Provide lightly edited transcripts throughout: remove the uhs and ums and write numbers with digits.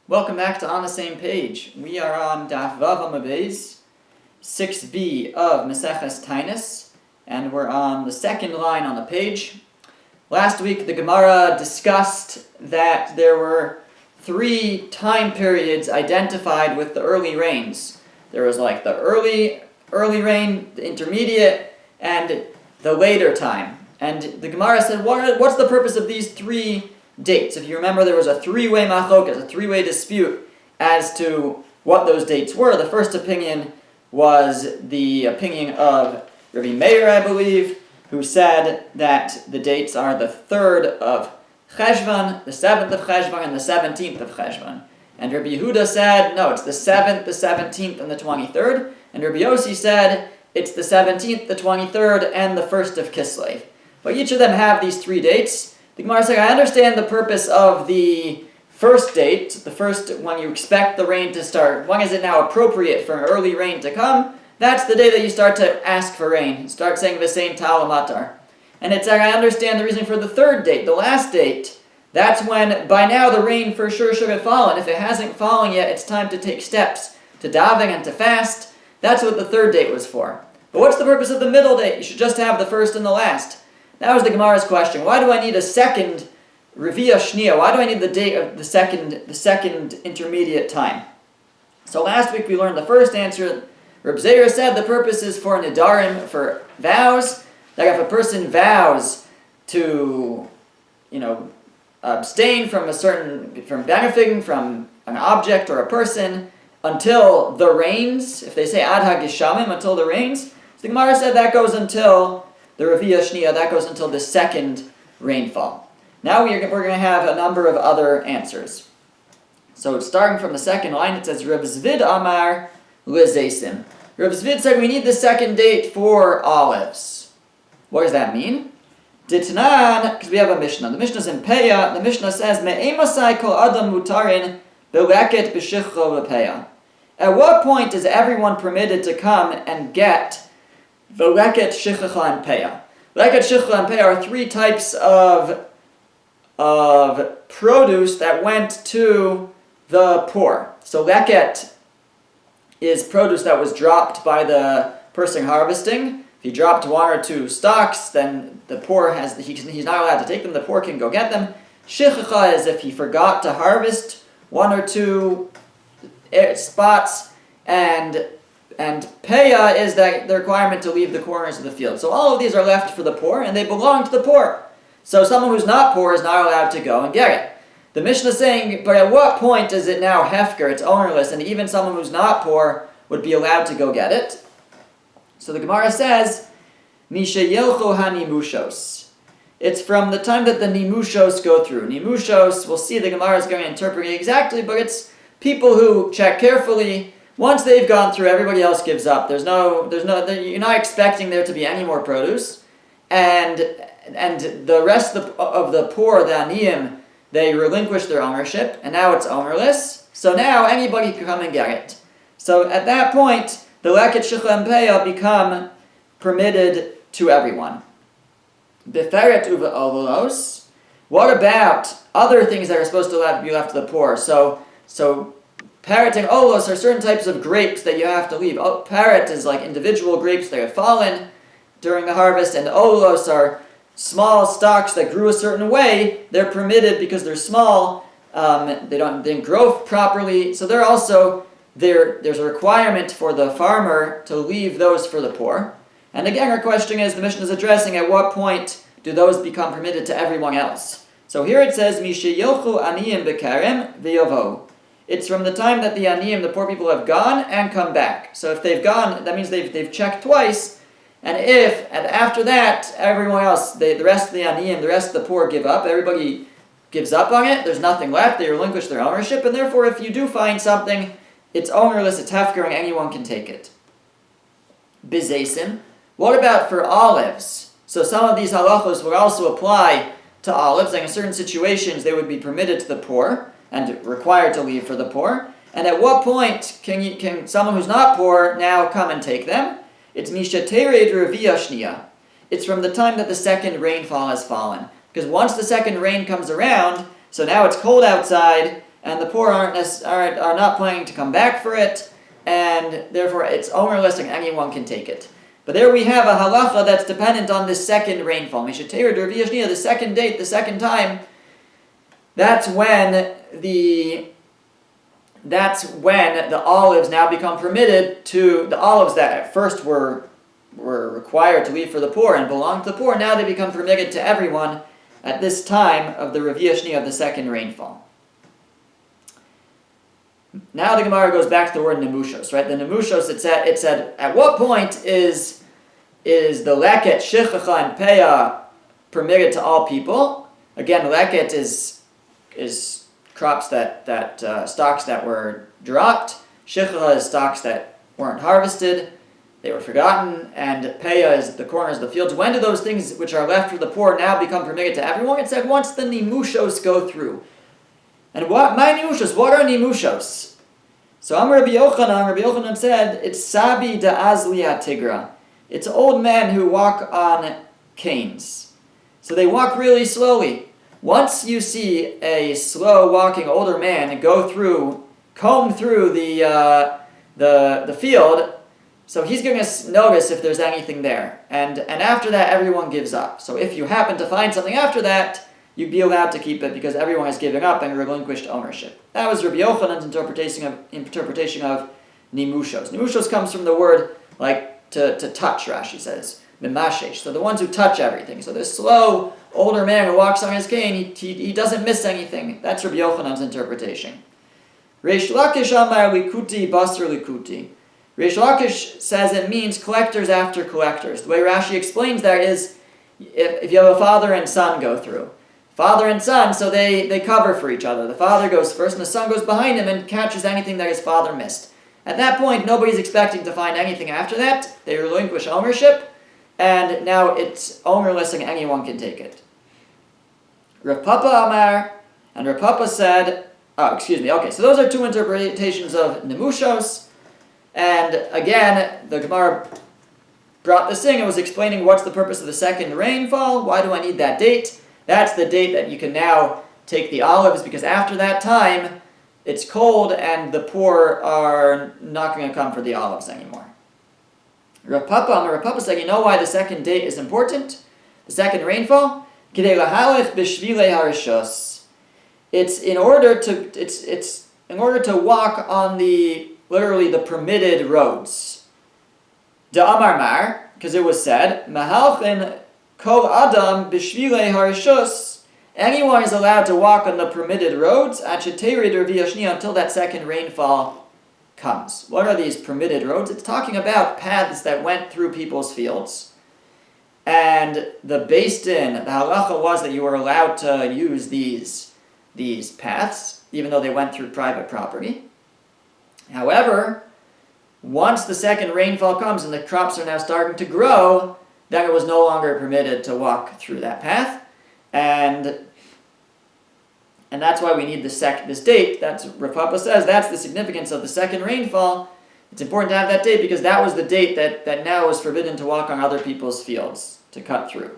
Welcome back to On the Same Page. We are on Daf Vav Amabez, 6b of Maseches Taanis, and we're on the second line on the page. Last week the Gemara discussed that there were three time periods identified with the early rains. There was like the early rain, the intermediate, and the later time. And the Gemara said, what's the purpose of these three dates? If you remember, there was a three-way machlokas, a three-way dispute as to what those dates were. The first opinion was the opinion of Rabbi Meir, I believe, who said that the dates are the 3rd of Cheshvan, the 7th of Cheshvan, and the 17th of Cheshvan. And Rabbi Yehuda said, no, it's the 7th, the 17th, and the 23rd. And Rabbi Yossi said, it's the 17th, the 23rd, and the 1st of Kislev. But each of them have these three dates. The Gemara says, I understand the purpose of the first date, the first when you expect the rain to start. When is it now appropriate for early rain to come? That's the day that you start to ask for rain. Start saying V'sein Tal Matar. And it's I understand the reason for the third date, the last date. That's when, by now, the rain for sure should have fallen. If it hasn't fallen yet, it's time to take steps to daven and to fast. That's what the third date was for. But what's the purpose of the middle date? You should just have the first and the last. That was the Gemara's question. Why do I need a second Revia Shnia? Why do I need the date of the second intermediate time? So last week we learned the first answer. Reb Zera said the purpose is for Nidarim, for vows. That if a person vows to, abstain from benefiting from an object or a person until the rains, if they say Ad HaGishamim, until the rains, so the Gemara said that goes until the Revia Shnia, that goes until the second rainfall. Now we're going to have a number of other answers. So starting from the second line, it says, Reb Zvid Amar Lezesim. Reb Zvid said we need the second date for olives. What does that mean? Ditnan, because we have a Mishnah. The Mishnah is in Peah. The Mishnah says, Me'emasai kol adam mutarin beleket b'shichro lepeah. At what point is everyone permitted to come and get the leket, shichacha, and peah? Leket, shichacha, and peah are three types of produce that went to the poor. So leket is produce that was dropped by the person harvesting. If he dropped one or two stalks, then the poor he's not allowed to take them. The poor can go get them. Shichacha is if he forgot to harvest one or two spots, and peah is the requirement to leave the corners of the field. So all of these are left for the poor, and they belong to the poor. So someone who's not poor is not allowed to go and get it. The Mishnah is saying, but at what point is it now hefker, it's ownerless, and even someone who's not poor would be allowed to go get it? So the Gemara says, Misha Yelcho HaNimushos. It's from the time that the Nimushos go through. Nimushos, we'll see the Gemara is going to interpret it exactly, but it's people who check carefully. Once they've gone through, everybody else gives up. You're not expecting there to be any more produce. And the rest of the poor, the Aniyim, they relinquish their ownership, and now it's ownerless. So now anybody can come and get it. So at that point, the leket, shicha, and peah become permitted to everyone. Beferet uva ovolos. What about other things that are supposed to be left to the poor? So parrot and olos are certain types of grapes that you have to leave. Parrot is like individual grapes that have fallen during the harvest, and olos are small stalks that grew a certain way. They're permitted because they're small. They didn't grow properly, so there's a requirement for the farmer to leave those for the poor. And again, our question is, the Mishnah is addressing at what point do those become permitted to everyone else. So here it says, Misha Yilchu Aniyim Bekarem V'yovo. It's from the time that the Aniyim, the poor people, have gone and come back. So if they've gone, that means they've checked twice. And after that, everyone else, the rest of the Aniyim, the rest of the poor give up. Everybody gives up on it. There's nothing left. They relinquish their ownership. And therefore, if you do find something, it's ownerless, it's hefker, and anyone can take it. Bizesim. What about for olives? So some of these halachos would also apply to olives, and in certain situations they would be permitted to the poor and required to leave for the poor. And at what point can someone who's not poor now come and take them? It's misha tered revia shnia. It's from the time that the second rainfall has fallen. Because once the second rain comes around, so now it's cold outside, and the poor are not planning to come back for it, and therefore it's ownerless and anyone can take it. But there we have a halacha that's dependent on the second rainfall. The second date, the second time, that's when the olives now become permitted to, the olives that at first were required to leave for the poor and belong to the poor, now they become permitted to everyone at this time of the Revi'ah Shni of the second rainfall. Now the Gemara goes back to the word nemushos, right? The nemushos, it said, at what point is the leket, shichacha, and peah permitted to all people? Again, leket is crops stocks that were dropped. Shichacha is stocks that weren't harvested, they were forgotten, and peah is the corners of the fields. When do those things which are left for the poor now become permitted to everyone? It said once the nemushos go through. And what are nimushos? So Rabbi Yochanan said, it's sabi da'azli tigra. It's old men who walk on canes. So they walk really slowly. Once you see a slow walking older man comb through the field, so he's going to notice if there's anything there. And after that, everyone gives up. So if you happen to find something after that, you'd be allowed to keep it because everyone has given up and relinquished ownership. That was Rabbi Yochanan's interpretation of nimushos. Nimushos comes from the word like to touch, Rashi says, mimashesh. So the ones who touch everything. So this slow older man who walks on his cane, he doesn't miss anything. That's Rabbi Yochanan's interpretation. Reish Lakish amar likuti basar likuti. Reish Lakish says it means collectors after collectors. The way Rashi explains that is if you have a father and son go through. Father and son, so they cover for each other. The father goes first and the son goes behind him and catches anything that his father missed. At that point, nobody's expecting to find anything after that. They relinquish ownership, and now it's ownerless and anyone can take it. Rav Papa Amar, and Rav Papa said, so those are two interpretations of nemushos, and again, the Gemara brought this in. It was explaining what's the purpose of the second rainfall, why do I need that date? That's the date that you can now take the olives, because after that time, it's cold and the poor are not going to come for the olives anymore. Rav Papa said, you know why the second date is important? The second rainfall? It's in order to walk on the permitted roads. Da'amar mar, because it was said, Mahalchin Kol Adam b'shvilei harishos. Anyone is allowed to walk on the permitted roads until that second rainfall comes. What are these permitted roads? It's talking about paths that went through people's fields. And the Beis Din, the halacha was that you were allowed to use these paths, even though they went through private property. However, once the second rainfall comes and the crops are now starting to grow, then it was no longer permitted to walk through that path, and that's why we need this date. That's Rav Papa says that's the significance of the second rainfall. It's important to have that date because that was the date that now is forbidden to walk on other people's fields, to cut through.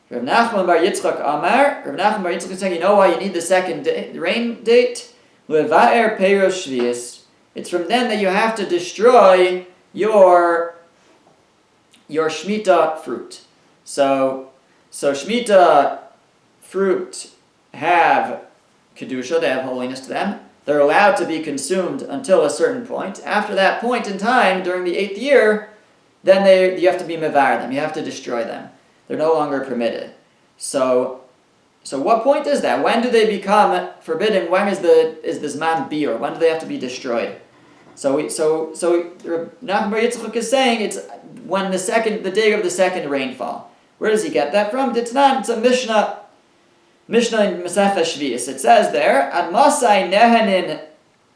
Rav Nachman bar Yitzchak Amar, Rav Nachman bar Yitzchak is saying, you know why you need the second rain date? Leva'er peiros shvius. It's from then that you have to destroy your Shemitah fruit. So Shemitah fruit have Kedusha, they have holiness to them. They're allowed to be consumed until a certain point. After that point in time, during the 8th year, then you have to be mevar them, you have to destroy them. They're no longer permitted. So what point is that? When do they become forbidden? When is this man biur? When do they have to be destroyed? So Nachman bar Yitzchak is saying it's when the day of the second rainfall. Where does he get that from? It's a Mishnah in Masechah Shvius. It says there, Ad Masai Nehanin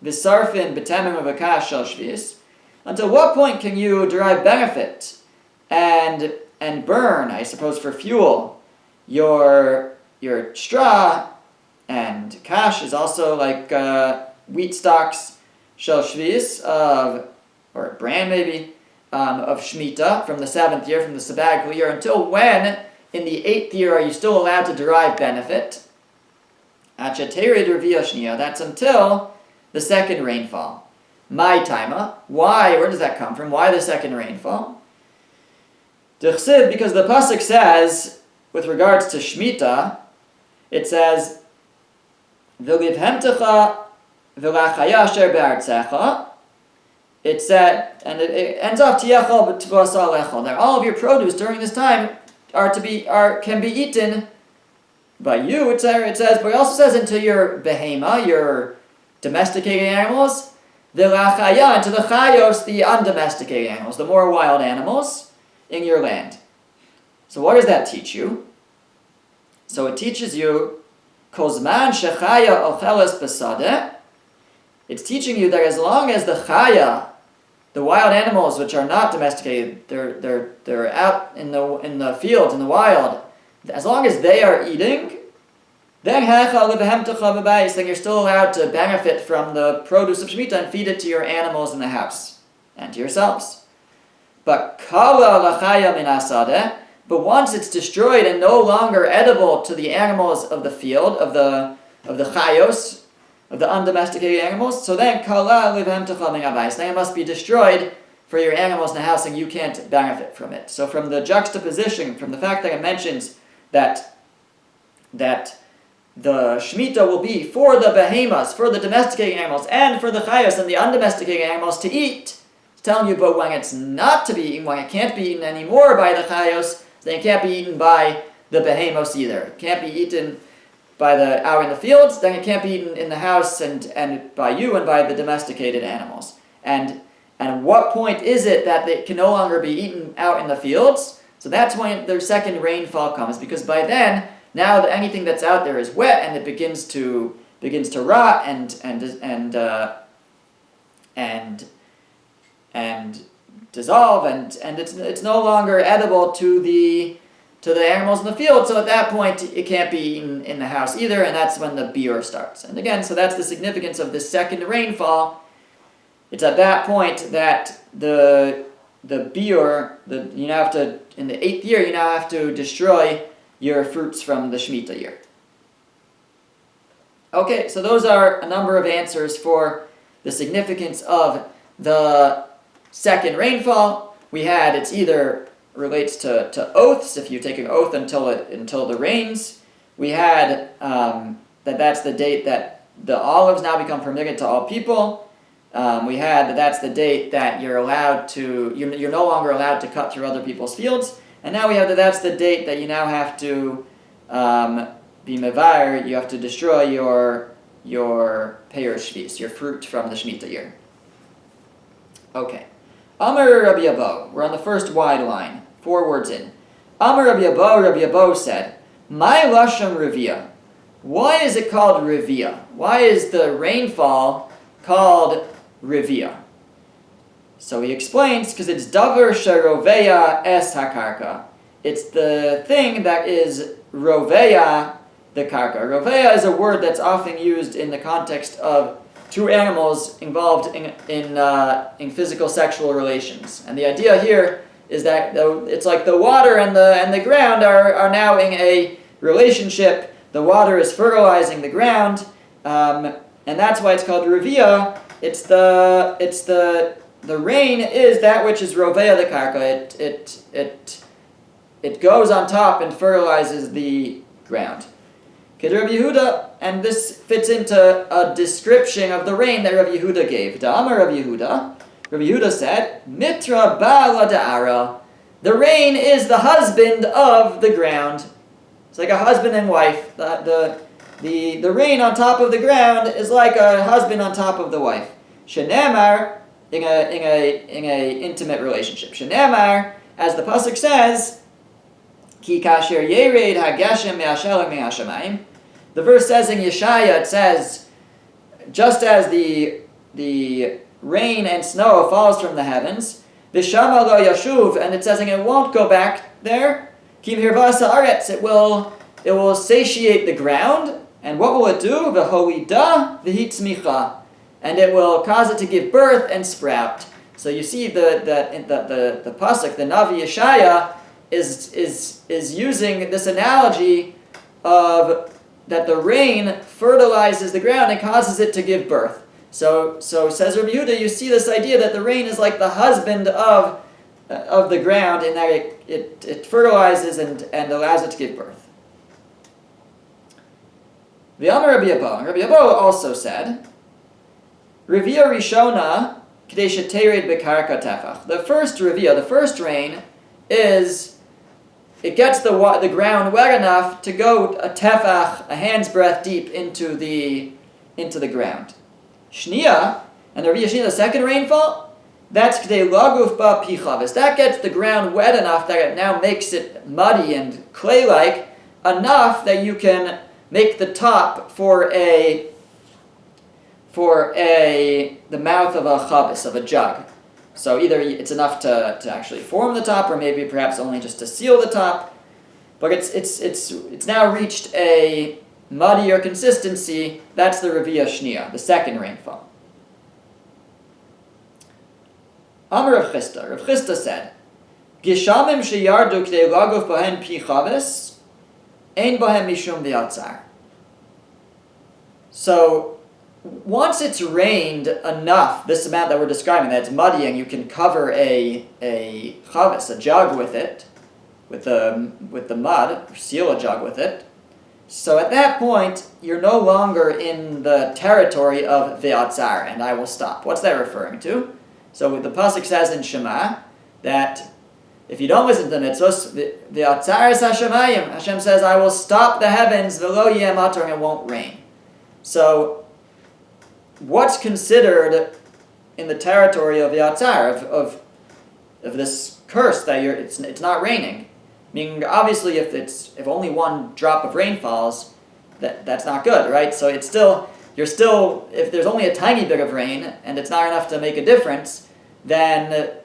V'Sarfin B'Temim V'Akash Shel Shvius. Until what point can you derive benefit and burn, I suppose, for fuel, your straw, and kash is also like wheat stalks, shel shvius, or bran maybe, of Shemitah from the 7th year, from the sabbatical year, until when, in the 8th year, are you still allowed to derive benefit? Achaterid Revia Shnia, that's until the second rainfall. My taima, why? Where does that come from? Why the second rainfall? Because the pasuk says, with regards to Shemitah, it says, V'livhemtecha v'lachaya asher be'artzecha. It said, and it ends off Tiechol b'tvasa lechol. That all of your produce during this time can be eaten by you. It says, but it also says into your behema, your domesticated animals, v'lachaya, and to the chayos, the undomesticated animals, the more wild animals in your land. So what does that teach you? So it teaches you, kozman shechaya ocheles besadeh. It's teaching you that as long as the chaya, the wild animals which are not domesticated, they're out in the fields, in the wild, as long as they are eating, then you're still allowed to benefit from the produce of Shemitah and feed it to your animals in the house and to yourselves. But once it's destroyed and no longer edible to the animals of the field, of the chayos, of the undomesticated animals, so then it must be destroyed for your animals in the house and you can't benefit from it. So from the juxtaposition, from the fact that it mentions that the Shemitah will be for the behemoths, for the domesticated animals, and for the chayos and the undomesticated animals to eat, it's telling you, but when it's not to be eaten, when it can't be eaten anymore by the chayos, then it can't be eaten by the behemoths either. It can't be eaten out in the fields, then it can't be eaten in the house and by you and by the domesticated animals. And at what point is it that they can no longer be eaten out in the fields? So that's when their second rainfall comes, because by then, now that anything that's out there is wet and it begins to rot and dissolve and it's no longer edible to the animals in the field, so at that point it can't be eaten in the house either, and that's when the biur starts. And again, so that's the significance of this second rainfall. It's at that point that the biur, you now have to, in the 8th year, you now have to destroy your fruits from the Shemitah year. Okay, so those are a number of answers for the significance of the second rainfall. We had, it's either relates to oaths, if you take an oath until the rains. We had that's the date that the olives now become permitted to all people. We had that's the date that you're no longer allowed to cut through other people's fields. And now we have that's the date that you now have to be mevayer, you have to destroy your peir shvis, your fruit from the Shemitah year. Okay. Amar Rabbi Abo, we're on the first wide line, 4 words in. Amar Rabbi Abo said, My Lashon Revia. Why is it called Revia? Why is the rainfall called Revia? So he explains, because it's Davar Sheroveya Es HaKarka. It's the thing that is Roveya the Karka. Roveya is a word that's often used in the context of two animals involved in physical sexual relations. And the idea here is that it's like the water and the ground are now in a relationship. The water is fertilizing the ground, and that's why it's called Revia. It's the rain is that which is Roveya the Karka. It goes on top and fertilizes the ground. Kid Rabbi Yehuda, and this fits into a description of the rain that Rabbi Yehuda gave. Da'amar Rabbi Yehuda said, Mitra ba'ala da'ara. The rain is the husband of the ground. It's like a husband and wife. The rain on top of the ground is like a husband on top of the wife. Shenemar, in a intimate relationship. Shenemar, as the pasuk says, Ki kasher yered hageshem me'ashelim me'ashamayim. The verse says in Yeshaya, it says, just as the rain and snow falls from the heavens, V'shama lo yashuv, and it says, and it won't go back there, Kim hirvasa aretz, it will satiate the ground, and what will it do? V'holida v'hitzmicha, and it will cause it to give birth and sprout. So you see the pasuk, the Navi Yeshaya, is using this analogy of the rain fertilizes the ground and causes it to give birth. So says Rabbi Yehuda, you see this idea that the rain is like the husband of the ground in that it fertilizes and allows it to give birth. The Amar Rabbi Abba also said, Revia Rishona K'dei shetered bekarka tefach. The first revia, the first rain, is it gets the ground wet enough to go a tefach, a hand's breadth deep into the ground. Shnia, and the revia Shnia, the second rainfall, that's k'dei laguf ba pichavis. That gets the ground wet enough that it now makes it muddy and clay-like enough that you can make the top for the mouth of a chavis, of a jug. So either it's enough to actually form the top, or maybe perhaps only just to seal the top. But it's now reached a muddier consistency. That's the Revia Shnia, the second rainfall. Amar Rav Chisda. Rav Chisda said, Gishamim sheyardu k'dei laguf bahen pi chavis, ein bahen mishum v'yatzar. So once it's rained enough, this amount that we're describing, that it's muddy and you can cover a chavis, a jug with it, with the mud, or seal a jug with it. So at that point, you're no longer in the territory of ve'atzar, and I will stop. What's that referring to? So the pasuk says in Shema that if you don't listen to the mitzvos, ve'atzar es hashemayim, Hashem says, I will stop the heavens, v'lo yeh matar, and it won't rain. So what's considered in the territory of Yatzar, of this curse that it's not raining? Meaning, obviously, if only one drop of rain falls, that's not good, right? So if there's only a tiny bit of rain and it's not enough to make a difference, then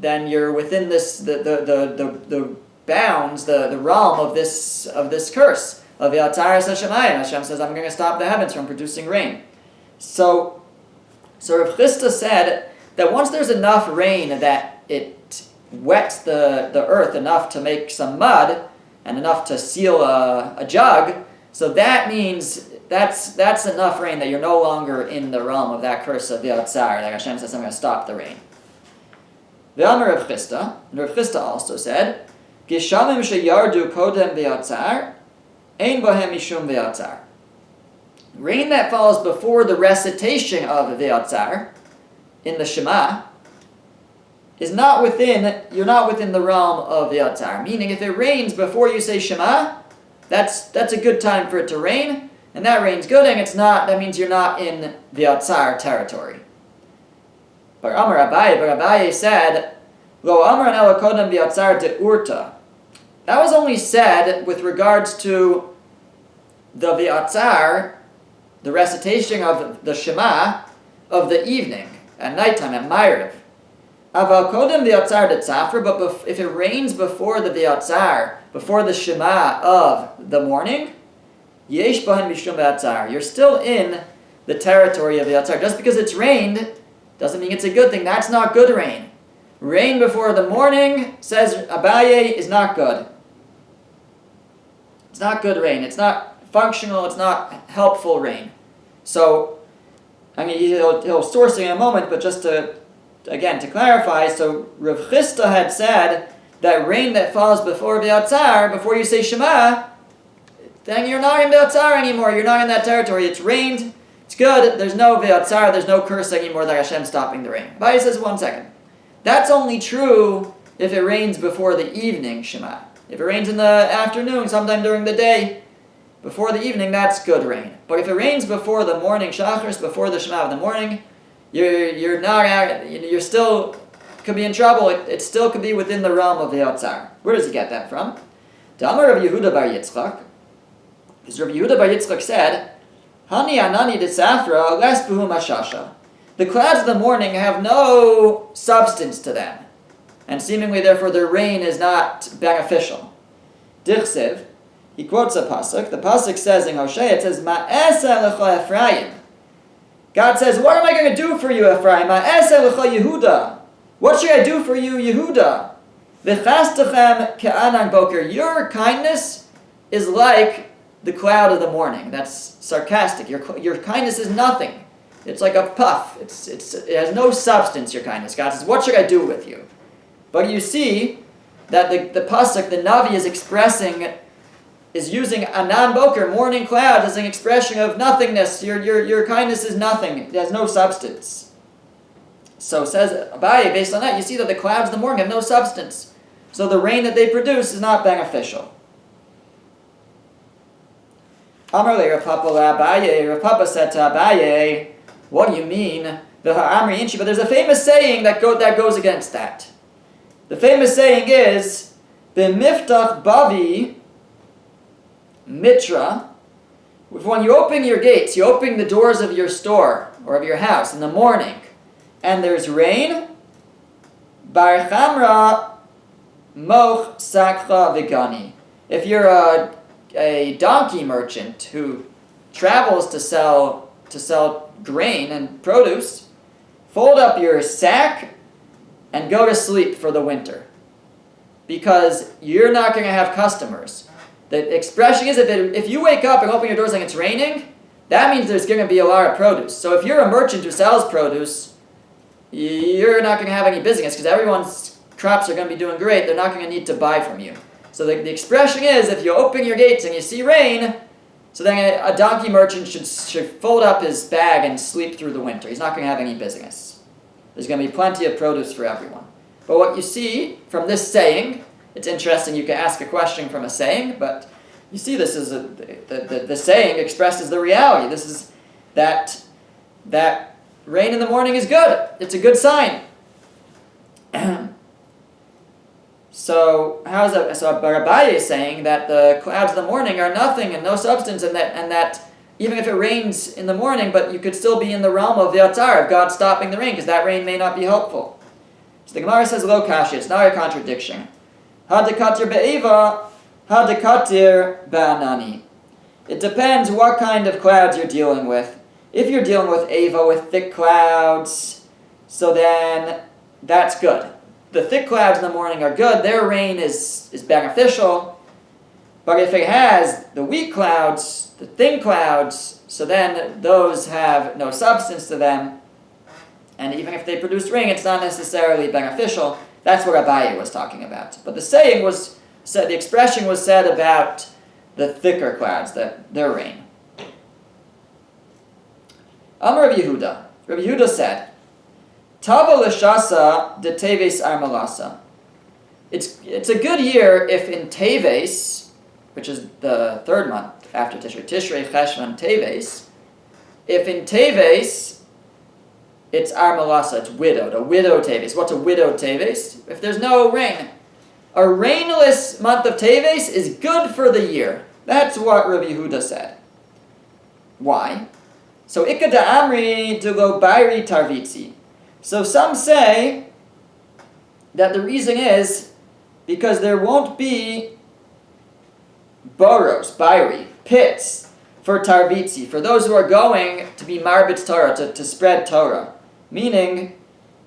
you're within the bounds, the realm of this curse of Yatzar es hashemayim. Hashem says, I'm going to stop the heavens from producing rain. So Rav Chisda said that once there's enough rain that it wets the earth enough to make some mud and enough to seal a jug, so that means that's enough rain that you're no longer in the realm of that curse of Yatzar, that Hashem says, I'm going to stop the rain. V'amar Rav Chisda, and Rav Chisda also said, Gishamim sheyardu kodem v'yatzar, ein bohem mishum v'yatzar. Rain that falls before the recitation of Ve'atzar in the Shema you're not within the realm of Ve'atzar. Meaning, if it rains before you say Shema, that's a good time for it to rain, and that rain's good, and it's not, that means you're not in Ve'atzar territory. But Abaye said, Lo Amar an Elakodem Ve'atzar de'urta. That was only said with regards to the Ve'atzar, the recitation of the Shema of the evening, at nighttime, at Ma'ariv. Aval kodem v'yatzar detzafra, but if it rains before the v'yatzar, before the Shema of the morning, yesh bahen mishum v'yatzar. You're still in the territory of v'yatzar. Just because it's rained doesn't mean it's a good thing. That's not good rain. Rain before the morning, says Abaye, is not good. It's not good rain. It's not functional, it's not helpful rain. So, he'll source it in a moment, but just to clarify, so Rav Chisda had said that rain that falls before V'yatzar, before you say Shema, then you're not in V'yatzar anymore, you're not in that territory. It's rained, it's good, there's no V'yatzar, there's no curse anymore that Hashem's stopping the rain. Abaye says, 1 second. That's only true if it rains before the evening Shema. If it rains in the afternoon, sometime during the day, before the evening, that's good rain. But if it rains before the morning shachris, before the Shema of the morning, you're still could be in trouble. It still could be within the realm of the Yatzar. Where does he get that from? Amar Rav Yehuda bar Yitzchak, because Rav Yehuda bar Yitzchak said, Hani anani desafra les buhum hashasha. The clouds of the morning have no substance to them, and seemingly therefore their rain is not beneficial. Dichsev, he quotes a pasuk. The pasuk says in Hosea, it says, Ma'aseh lecha Ephraim. God says, what am I going to do for you, Ephraim? Ma'aseh lecha Yehuda. What should I do for you, Yehuda? V'chastachem ke'anan boker. Your kindness is like the cloud of the morning. That's sarcastic. Your kindness is nothing. It's like a puff. It has no substance, your kindness. God says, what should I do with you? But you see that the pasuk, the Navi is using Anan Boker, morning cloud, as an expression of nothingness. Your kindness is nothing. It has no substance. So says Abaye, based on that, you see that the clouds of the morning have no substance. So the rain that they produce is not beneficial. Amar le Rav Papa Abaye. Rav Papa said to Abaye, what do you mean? The Ha'amri Inchi, but there's a famous saying that goes against that. The famous saying is, B'miftach bavi mitra. When you open your gates, you open the doors of your store or of your house in the morning, and there's rain, bar chamra moch sakcha vigani. If you're a donkey merchant who travels to sell grain and produce, fold up your sack and go to sleep for the winter, because you're not going to have customers. The expression is that if you wake up and open your doors like it's raining, that means there's going to be a lot of produce. So if you're a merchant who sells produce, you're not going to have any business, because everyone's crops are going to be doing great. They're not going to need to buy from you. So the expression is, if you open your gates and you see rain, so then a donkey merchant should fold up his bag and sleep through the winter. He's not going to have any business. There's going to be plenty of produce for everyone. But what you see from this saying, it's interesting, you can ask a question from a saying, but you see this is the saying expresses the reality. This is that rain in the morning is good. It's a good sign. So how is that? So Barabai is saying that the clouds of the morning are nothing and no substance, and that even if it rains in the morning, but you could still be in the realm of the atzar, of God stopping the rain, because that rain may not be helpful. So the Gemara says, lo kashi, it's not a contradiction. Hadikatir be'eva, hadikatir ba'anani. It depends what kind of clouds you're dealing with. If you're dealing with Eva, with thick clouds, so then that's good. The thick clouds in the morning are good. Their rain is beneficial. But if it has the weak clouds, the thin clouds, so then those have no substance to them. And even if they produce rain, it's not necessarily beneficial. That's what Abaye was talking about. But the saying was said, the expression was said about the thicker clouds, their rain. Amar Rabbi Yehuda. Rabbi Yehuda said, Tava l'shasa de teves armalasa. It's a good year if in Teves, which is the third month after Tishrei, Cheshvan, Teves, if in Teves it's armalasa, it's widowed, a widow Teves. What's a widow Teves? If there's no rain. A rainless month of Teves is good for the year. That's what Rabbi Yehuda said. Why? So ikada amri to go bairi tarvitzi. So some say that the reason is because there won't be boros, bairi, pits for tarvitzi, for those who are going to be marbitz Torah, to spread Torah. Meaning,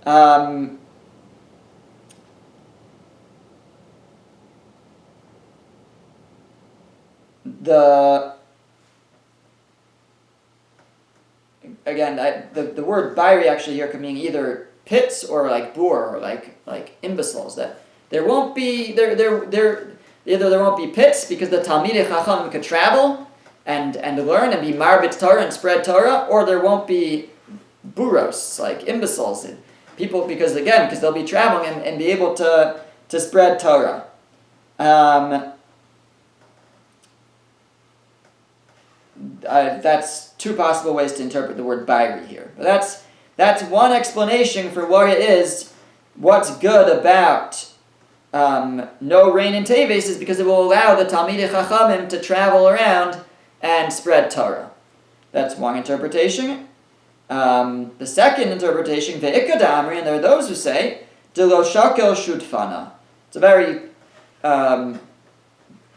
the word bairi actually here can mean either pits or like boor or like imbeciles. That there won't be either there won't be pits because the Talmidei Chacham could travel and learn and be marbitz Torah and spread Torah, or there won't be buros, like imbeciles, people because they'll be traveling and be able to spread Torah. That's two possible ways to interpret the word bairi here. But that's one explanation for what it is. What's good about no rain in Teves is because it will allow the Talmidei Chachamim to travel around and spread Torah. That's one interpretation. The second interpretation, ve'ikad amri, and there are those who say, de lo shakel shutfana. It's a very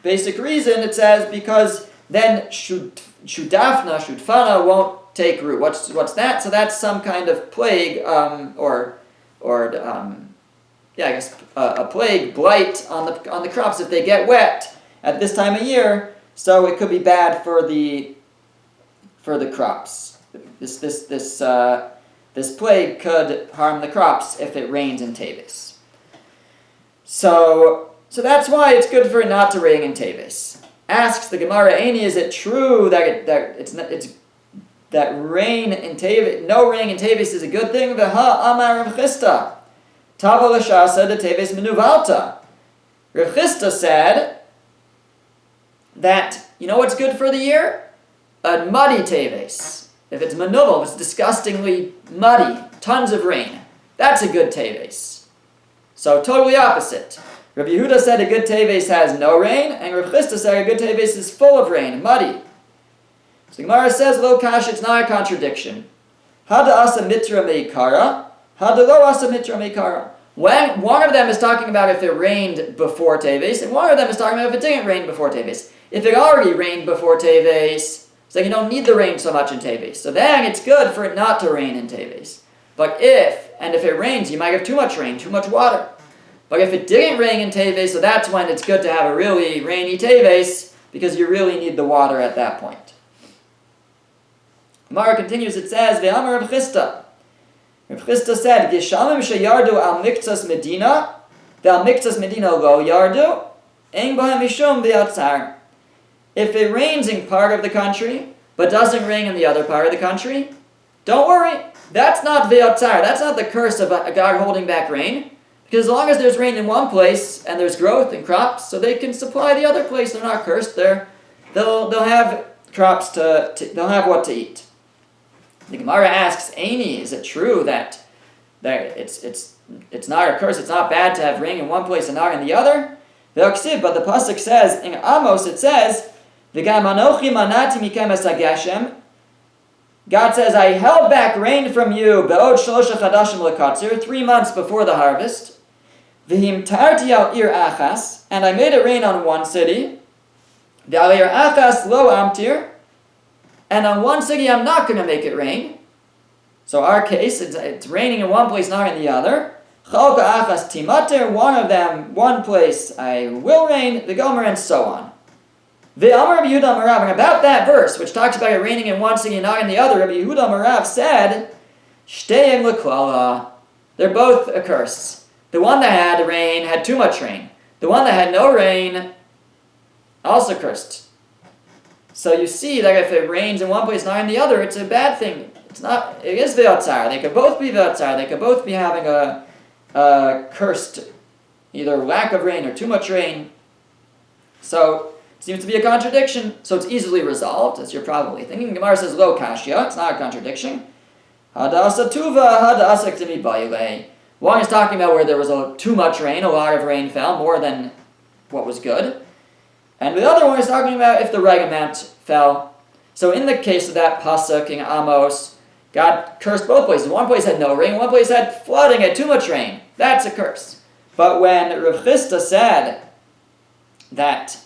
basic reason. It says because then shutfana won't take root. What's that? So that's some kind of plague, a plague blight on the crops if they get wet at this time of year. so it could be bad for the crops. This plague could harm the crops if it rains in Teves. So that's why it's good for it not to rain in Teves. Asks the Gemara, Eini, is it true that rain in Teves, no rain in Teves is a good thing? V'ha amar Rav Chisda, tava l'shasa de Teves menuvalta. Rav Chisda said that, you know what's good for the year? A muddy Teves. If it's menuval, if it's disgustingly muddy, tons of rain, that's a good Teves. So totally opposite. Rabbi Yehuda said a good Teves has no rain, and Rav Chisda said a good Teves is full of rain, muddy. So the Gemara says, lo kash, it's not a contradiction. Hada asa mitra meikara, hada lo asa mitra meikara. When one of them is talking about if it rained before Teves, and one of them is talking about if it didn't rain before Teves. If it already rained before Teves, so you don't need the rain so much in Teves. So then it's good for it not to rain in Teves. But if it rains, you might have too much rain, too much water. But if it didn't rain in Teves, so that's when it's good to have a really rainy Teves, because you really need the water at that point. Gemara continues, it says, Ve'amar Rav Chisda. Rav Chisda said, Gishamim sheyardu al miktzas medina, ve'al miktzas medina lo yardu, ein bohem mishum ve'atzar. If it rains in part of the country, but doesn't rain in the other part of the country, don't worry. That's not ve'atzar. That's not the curse of a God holding back rain. Because as long as there's rain in one place, and there's growth and crops, so they can supply the other place, they're not cursed. They'll have crops they'll have what to eat. The Gemara asks, Eini, is it true that it's not a curse, it's not bad to have rain in one place and not in the other? But the pasuk says, in Amos it says, God says, I held back rain from you 3 months before the harvest. And I made it rain on one city. And on one city I'm not going to make it rain. So our case, it's raining in one place, not in the other. One of them, one place I will rain, the Gomer, and so on. And about that verse, which talks about it raining in one city and not in the other, Rabbi Yehuda Marav said, they're both a curse. The one that had rain had too much rain. The one that had no rain also cursed. So you see that if it rains in one place, not in the other, it's a bad thing. It is ve'atzar. They could both be ve'atzar. They could both be having a cursed, either lack of rain or too much rain. So it seems to be a contradiction. So it's easily resolved, as you're probably thinking. Gemara says lo kashya. It's not a contradiction. Hadasa tuva, hadasa ktimi bayile. One is talking about where there was too much rain, a lot of rain fell, more than what was good. And the other one is talking about if the right amount fell. So in the case of that pasuk in Amos, God cursed both places. One place had no rain, one place had flooding, had too much rain. That's a curse. But when Rav Chisda said that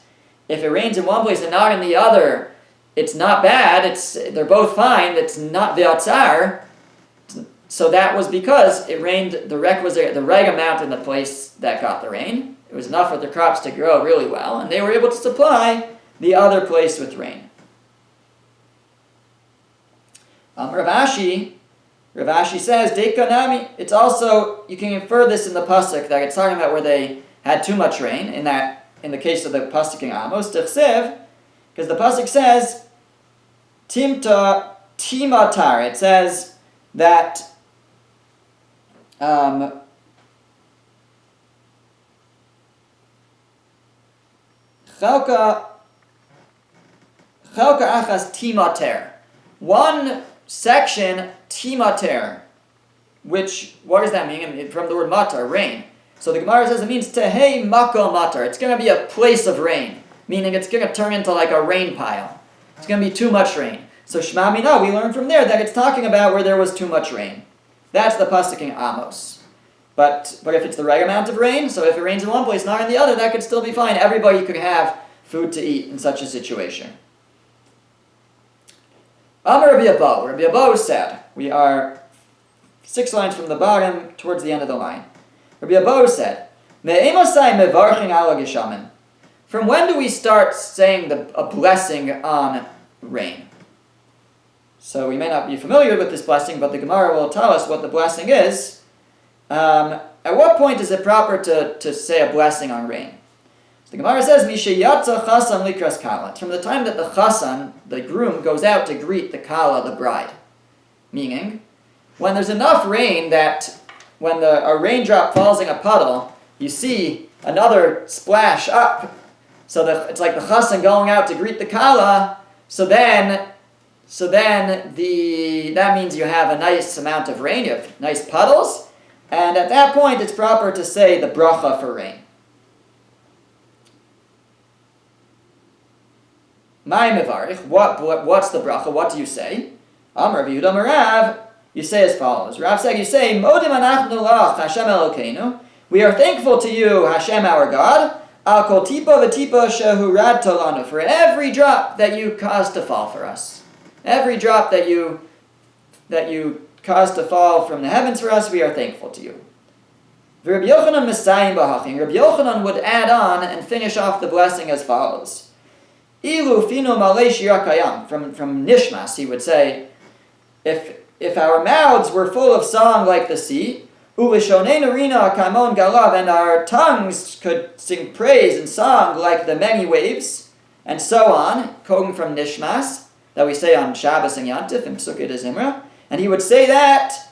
if it rains in one place and not in the other, it's not bad, they're both fine, it's not ve'atzar, so that was because it rained the right amount in the place that got the rain. It was enough for the crops to grow really well, and they were able to supply the other place with rain. Rav Ashi says, Dekanami, it's also, you can infer this in the pasuk, that it's talking about where they had too much rain, in the case of the pasuk in Amos, Tichsev, because the pasuk says, Timta Timatar, it says that Chalka Achas Timater. One section, Timater, which, what does that mean? From the word matar, rain. So the Gemara says it means tehei makom matar. It's going to be a place of rain, meaning it's going to turn into like a rain pile. It's going to be too much rain. So Shema Mina, we learn from there that it's talking about where there was too much rain. That's the pasuk in Amos. But if it's the right amount of rain, so if it rains in one place, not in the other, that could still be fine. Everybody could have food to eat in such a situation. Amar Rabbi Abba. Rabbi Abba said, we are 6 lines from the bottom towards the end of the line. Rabbi Abba said, from when do we start saying a blessing on rain? So we may not be familiar with this blessing, but the Gemara will tell us what the blessing is. At what point is it proper to say a blessing on rain? So the Gemara says, Mishayatza chasan likras kala. From the time that the chasan, the groom, goes out to greet the kala, the bride. Meaning, when there's enough rain that when a raindrop falls in a puddle, you see another splash up. So it's like the chasan going out to greet the kala. So then that means you have a nice amount of rain, you have nice puddles, and at that point it's proper to say the bracha for rain. My mevarich, what's the bracha? What do you say? Amar v'Yehuda Rav, you say as follows. Rav said, you say, Modim anachnu lach Hashem Elokeinu. We are thankful to you, Hashem our God, al kol tipa v'tipa shehurad tolanu, for every drop that you caused to fall for us. Every drop that you caused to fall from the heavens for us, we are thankful to you. Rabbi Yochanan Messiah b'hachin. Rabbi Yochanan would add on and finish off the blessing as follows. Ilu fino malei shir kayam. From Nishmas, he would say, if our mouths were full of song like the sea, u'lishoneinu rina kamon galav, and our tongues could sing praise and song like the many waves, and so on, quoting from Nishmas, that we say on Shabbos and Yantif and Psukei de Zimra, and he would say that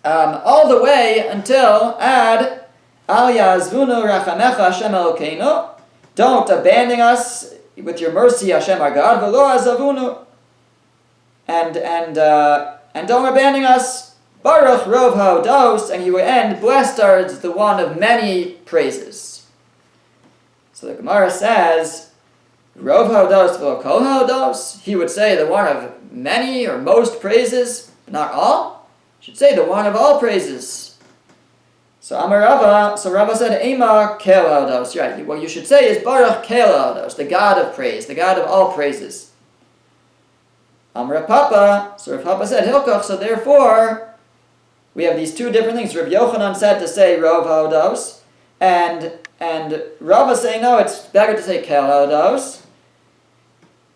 all the way until ad al yazvunu rachamecha Hashem Elokeinu, don't abandon us with your mercy, Hashem our God, v'lo azavunu, and don't abandon us, Baruch Rov Ha'odos, and he would end, blessed are the one of many praises. So the Gemara says, Rov Ha'odos v'lo kol ha'odos, he would say the one of many or most praises, but not all. He should say the one of all praises. So Rava said, Ema kel ha'odos. Right, what you should say is Baruch kel ha'odos, the God of praise, the God of all praises. Amar Papa, so Rav Papa said, Hilkoch, so therefore, we have these two different things. Rabbi Yochanan said to say Rov Ha'odos, and Rava saying, no, it's better to say Kel Ha'odos.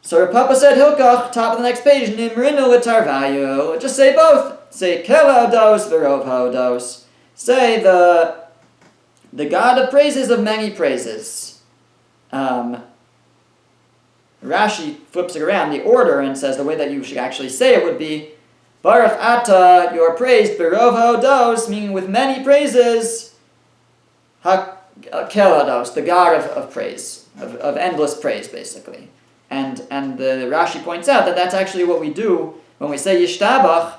So Rav Papa said, Hilkoch, top of the next page, Nimrinu l'tarvayu. Just say both. Say Kel Ha'odos v'Rov Ha'odos. Say the God of praises of many praises. Rashi flips it around, the order, and says the way that you should actually say it would be Baruch Ata, you are praised, Berov Ha'odos, meaning with many praises, Kel Ha'odos, the God of praise, of endless praise, basically. And the Rashi points out that that's actually what we do when we say Yishtabach.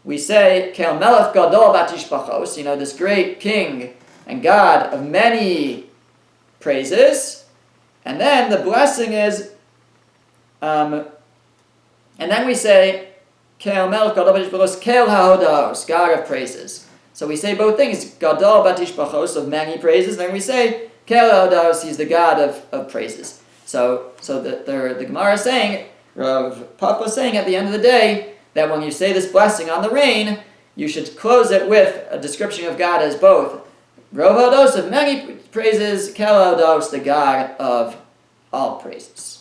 We say Kel Melech Gadol Bat Yishbachos, this great king and God of many praises, and then the blessing is and then we say, Kel Melech Gadol Bat Yishbachos, Kel HaHodos, God of praises. So we say both things, Gadol Bat Yishbachos, of many praises, and then we say, Kel HaHodos, he's the God of praises. So the Gemara is saying, Rav Papa is saying at the end of the day, that when you say this blessing on the rain, you should close it with a description of God as both Rov Ha'odos, of many praises, Kel HaHodos, the God of all praises.